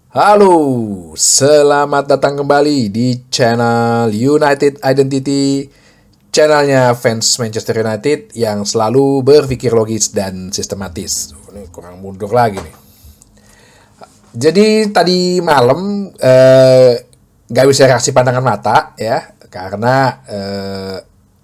Halo, selamat datang kembali di channel United Identity, channelnya fans Manchester United yang selalu berpikir logis dan sistematis. Ini kurang mundur lagi nih. Jadi tadi malam gak bisa reaksi pandangan mata ya, karena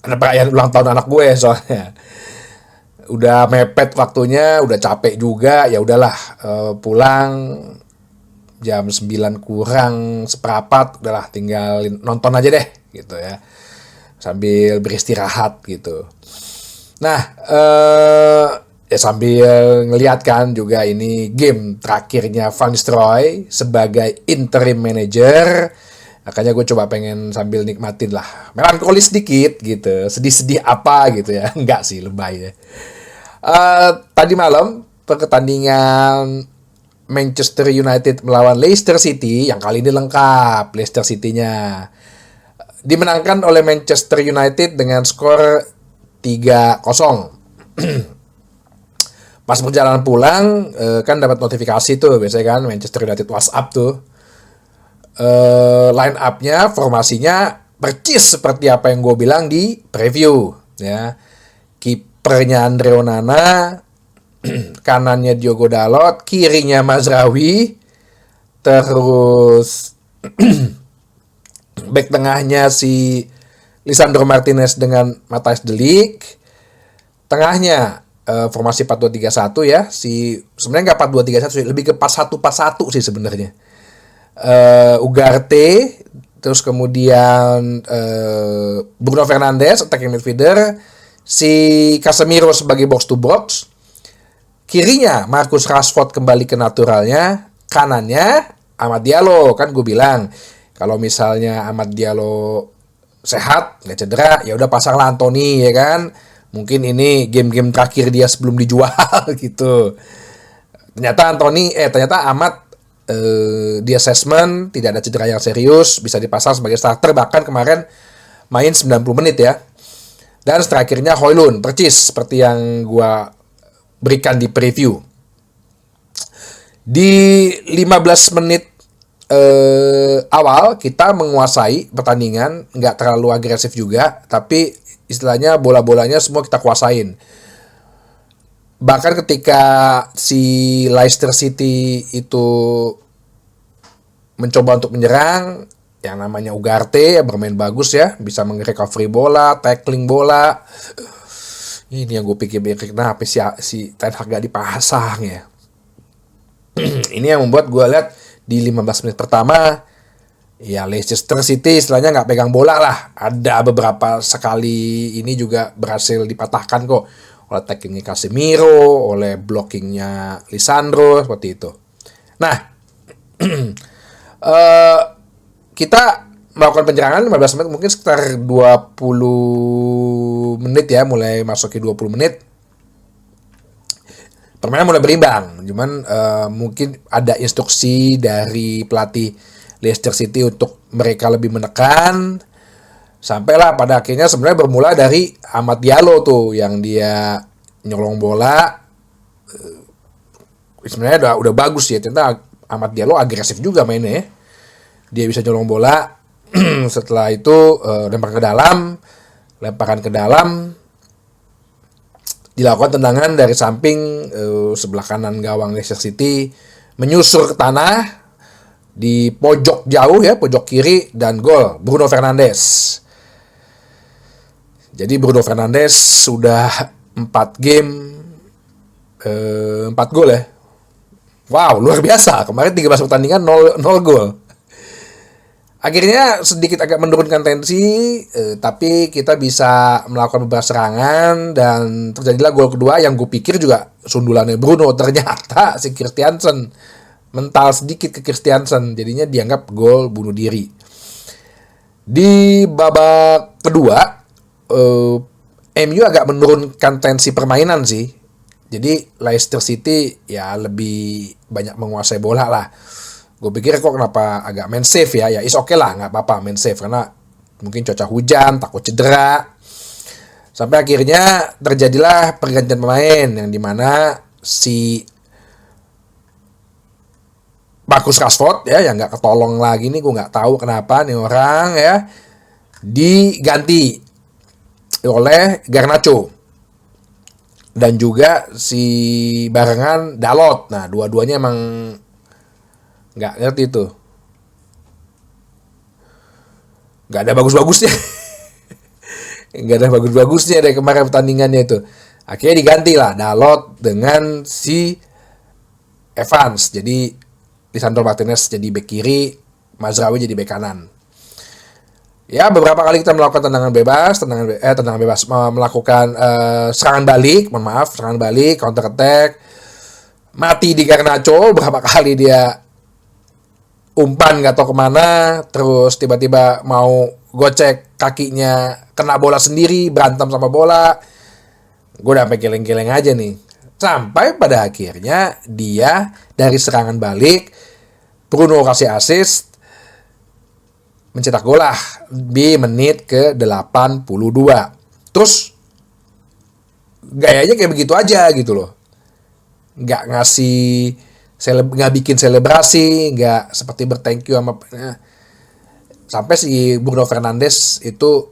ada perayaan ulang tahun anak gue soalnya. Udah mepet waktunya, udah capek juga, ya udahlah pulang jam 9 kurang seperempat, udahlah tinggal nonton aja deh gitu ya, sambil beristirahat gitu. Nah, ya sambil ngeliat kan juga ini game terakhirnya Van Nistelrooy sebagai interim manager. Makanya gue coba pengen sambil nikmatin lah, melankolis sedikit gitu, sedih-sedih apa gitu ya. Enggak sih, lebay ya. Tadi malam pertandingan Manchester United melawan Leicester City yang kali ini lengkap. Leicester City-nya dimenangkan oleh Manchester United dengan skor 3-0. Pas perjalanan pulang kan dapat notifikasi tuh biasanya kan Manchester United WhatsApp tuh. Line up-nya, formasinya percis seperti apa yang gue bilang di preview ya. Kipernya Andre Onana, kanannya Diogo Dalot, kirinya Mazraoui, terus back tengahnya si Lisandro Martinez dengan Matthijs de Ligt, tengahnya formasi 4-2-3-1 ya, sebenarnya nggak 4-2-3-1 sih, lebih ke 4-1-4-1 sih sebenarnya. Ugarte, terus kemudian Bruno Fernandes attacking midfielder, si Casemiro sebagai box to box, kirinya Marcus Rashford kembali ke naturalnya, kanannya Amad Diallo. Kan gue bilang kalau misalnya Amad Diallo sehat nggak cedera, ya udah pasanglah Anthony ya kan. Mungkin ini game-game terakhir dia sebelum dijual gitu. Ternyata Amad di assessment tidak ada cedera yang serius, bisa dipasang sebagai starter, bahkan kemarin main 90 menit ya. Dan strikernya Højlund, percis seperti yang gue berikan di preview. Di 15 menit awal kita menguasai pertandingan, nggak terlalu agresif juga, tapi istilahnya bola-bolanya semua kita kuasain. Bahkan ketika si Leicester City itu mencoba untuk menyerang, yang namanya Ugarte bermain bagus ya, bisa meng-recovery bola, tackling bola. Ini yang gue pikir-pikir, kenapa si Ten Hag gak dipasang ya. Ini yang membuat gue lihat di 15 menit pertama, ya Leicester City istilahnya gak pegang bola lah. Ada beberapa sekali ini juga berhasil dipatahkan kok, oleh tackingnya Casemiro, oleh blockingnya Lisandro, seperti itu. Nah, kita melakukan penyerangan 15 menit, mungkin sekitar 20 menit ya, mulai masuki 20 menit. Permainan mulai berimbang, cuman mungkin ada instruksi dari pelatih Leicester City untuk mereka lebih menekan. Sampailah pada akhirnya sebenarnya bermula dari Amad Diallo tuh, yang dia nyolong bola. Sebenarnya udah bagus ya, ternyata Amad Diallo agresif juga mainnya ya. Dia bisa nyolong bola. Setelah itu lemparan ke dalam, dilakukan tendangan dari samping sebelah kanan gawang Leicester City, menyusur ke tanah di pojok jauh ya, pojok kiri, dan gol Bruno Fernandes. Jadi Bruno Fernandes sudah 4 game 4 gol ya. Wow, luar biasa. Kemarin 13 pertandingan 0 gol. Akhirnya sedikit agak menurunkan tensi, tapi kita bisa melakukan beberapa serangan dan terjadilah gol kedua yang gue pikir juga sundulannya Bruno. Ternyata si Christiansen mental sedikit ke Christiansen, jadinya dianggap gol bunuh diri. Di babak kedua, MU agak menurunkan tensi permainan sih. Jadi Leicester City ya lebih banyak menguasai bola lah. Gue pikir kok kenapa agak main safe ya is oke lah, nggak apa-apa main safe karena mungkin cuaca hujan, takut cedera. Sampai akhirnya terjadilah pergantian pemain yang dimana si Marcus Rashford ya, yang nggak ketolong lagi nih, gue nggak tahu kenapa nih orang ya, diganti oleh Garnacho dan juga si barengan Dalot. Nah, dua-duanya emang nggak ngerti tuh, nggak ada bagus-bagusnya. Nggak ada bagus-bagusnya dari kemarin pertandingannya itu. Akhirnya diganti lah Dalot dengan si Evans. Jadi Lisandro Martinez jadi bek kiri, Mazraoui jadi bek kanan. Ya, beberapa kali kita melakukan tendangan bebas, melakukan serangan balik, counter attack. Mati di Garnacho, berapa kali dia umpan gak tau kemana, terus tiba-tiba mau gocek kakinya, kena bola sendiri, berantem sama bola. Gue udah sampai geleng-geleng aja nih. Sampai pada akhirnya dia dari serangan balik, Bruno kasih assist, mencetak gol lah di menit ke 82. Terus gayanya kayak begitu aja gitu loh. Nggak ngasih, nggak bikin selebrasi, nggak seperti berthank you sama. Sampai si Bruno Fernandes itu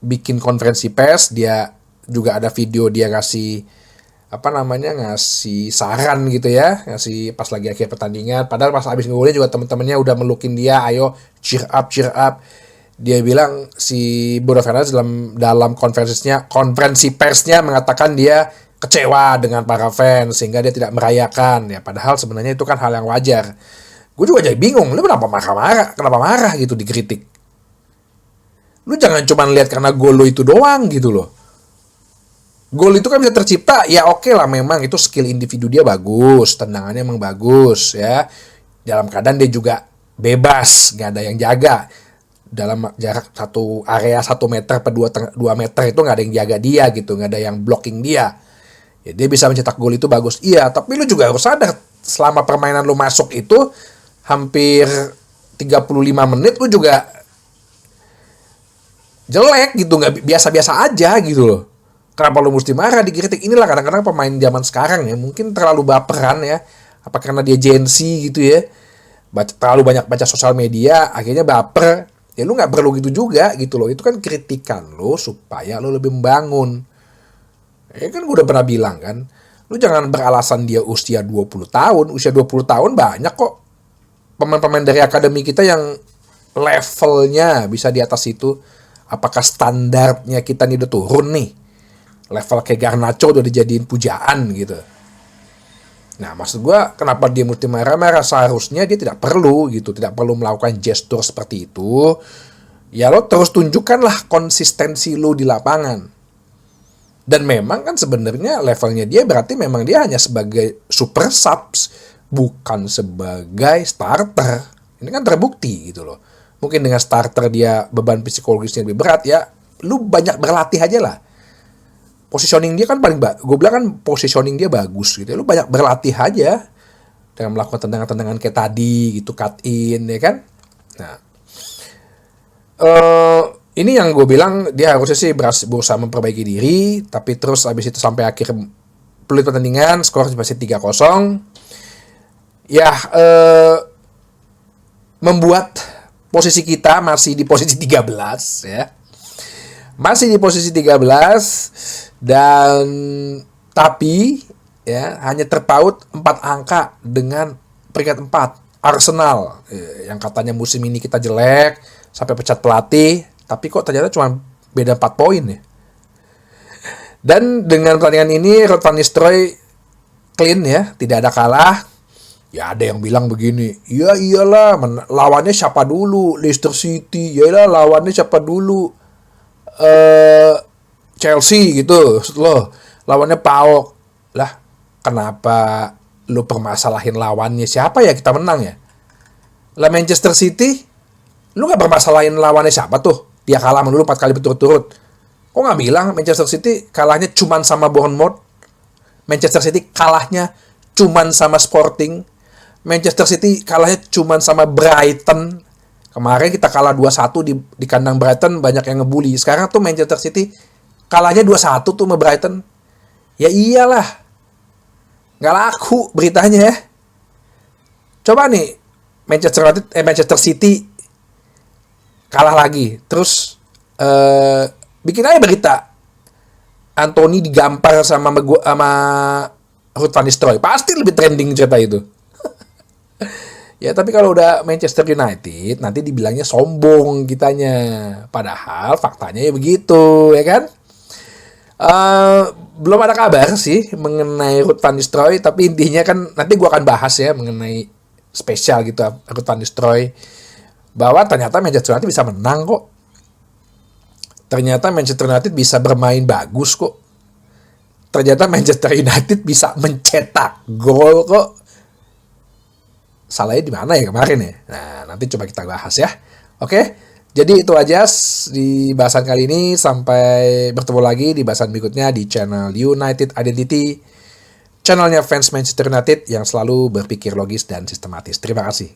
bikin konferensi pers, dia juga ada video dia ngasih ngasih saran gitu ya, ngasih pas lagi akhir pertandingan. Padahal pas habis ngegolin juga teman-temannya udah melukin dia, ayo cheer up. Dia bilang si Bruno Fernandes dalam konferensi persnya mengatakan dia kecewa dengan para fans sehingga dia tidak merayakan ya. Padahal sebenarnya itu kan hal yang wajar. Gue juga jadi bingung, lu kenapa marah gitu dikritik. Lu jangan cuma lihat karena gol lu itu doang gitu loh. Gol itu kan bisa tercipta, ya oke lah, memang itu skill individu dia bagus, tendangannya emang bagus ya. Dalam keadaan dia juga bebas, nggak ada yang jaga. Dalam jarak satu area 1 meter per 2 meter itu nggak ada yang jaga dia gitu, nggak ada yang blocking dia. Ya dia bisa mencetak gol itu bagus, iya. Tapi lu juga harus sadar, selama permainan lu masuk itu hampir 35 menit lu juga jelek gitu, nggak biasa-biasa aja gitu loh. Kenapa lu mesti marah dikritik? Inilah kadang-kadang pemain zaman sekarang ya, mungkin terlalu baperan ya. Apa karena dia Gen Z gitu ya, terlalu banyak baca sosial media, akhirnya baper. Ya lu gak perlu gitu juga gitu loh. Itu kan kritikan lo supaya lo lebih membangun. Ya kan gue udah pernah bilang kan, lu jangan beralasan dia usia 20 tahun. Usia 20 tahun banyak kok pemain-pemain dari akademi kita yang levelnya bisa di atas itu. Apakah standarnya kita nih udah turun nih? Level kayak Garnacho udah dijadiin pujaan gitu. Nah, maksud gue, kenapa dia mesti marah-marah? Seharusnya dia tidak perlu gitu, tidak perlu melakukan gestur seperti itu. Ya lo terus tunjukkanlah konsistensi lo di lapangan. Dan memang kan sebenarnya levelnya dia berarti memang dia hanya sebagai super subs, bukan sebagai starter. Ini kan terbukti gitu loh. Mungkin dengan starter dia beban psikologisnya lebih berat ya, lu banyak berlatih aja lah. Positioning dia kan gue bilang kan positioning dia bagus gitu. Lu banyak berlatih aja dengan melakukan tendangan-tendangan kayak tadi gitu, cut in ya kan. Nah, ini yang gue bilang dia harusnya sih berusaha memperbaiki diri, tapi terus habis itu sampai akhir peluit pertandingan skor masih 3-0. Ya, membuat posisi kita masih di posisi 13 ya. Masih di posisi 13 dan tapi ya hanya terpaut 4 angka dengan peringkat 4 Arsenal yang katanya musim ini kita jelek sampai pecat pelatih, tapi kok ternyata cuma beda 4 poin ya. Dan dengan pertandingan ini Ruud van Nistelrooy clean ya, tidak ada kalah. Ya ada yang bilang begini, ya iyalah lawannya siapa dulu, Leicester City, ya iyalah lawannya siapa dulu, Chelsea gitu loh, lawannya PAOK lah. Kenapa lu permasalahin lawannya siapa ya kita menang ya? Lah Manchester City lu gak permasalahin lawannya siapa tuh, dia kalah sama lu 4 kali berturut-turut. Kok gak bilang Manchester City kalahnya cuman sama Bournemouth, Manchester City kalahnya cuman sama Sporting, Manchester City kalahnya cuman sama Brighton. Kemarin kita kalah 2-1 di kandang Brighton, banyak yang ngebully. Sekarang tuh Manchester City kalahnya 2-1 tuh sama Brighton. Ya iyalah, nggak laku beritanya ya. Coba nih Manchester City kalah lagi, terus bikin aja berita Anthony digampar sama Ruud van Nistelrooy, pasti lebih trending cerita itu. Ya tapi kalau udah Manchester United nanti dibilangnya sombong kitanya, padahal faktanya ya begitu, ya kan? Belum ada kabar sih mengenai Ruud van Nistelrooy, tapi intinya kan nanti gue akan bahas ya mengenai spesial gitu Ruud van Nistelrooy, bahwa ternyata Manchester United bisa menang kok. Ternyata Manchester United bisa bermain bagus kok. Ternyata Manchester United bisa mencetak gol kok. Salahnya di mana ya kemarin ya? Nah, nanti coba kita bahas ya. Oke, jadi itu aja di bahasan kali ini. Sampai bertemu lagi di bahasan berikutnya di channel United Identity, channelnya fans Manchester United yang selalu berpikir logis dan sistematis. Terima kasih.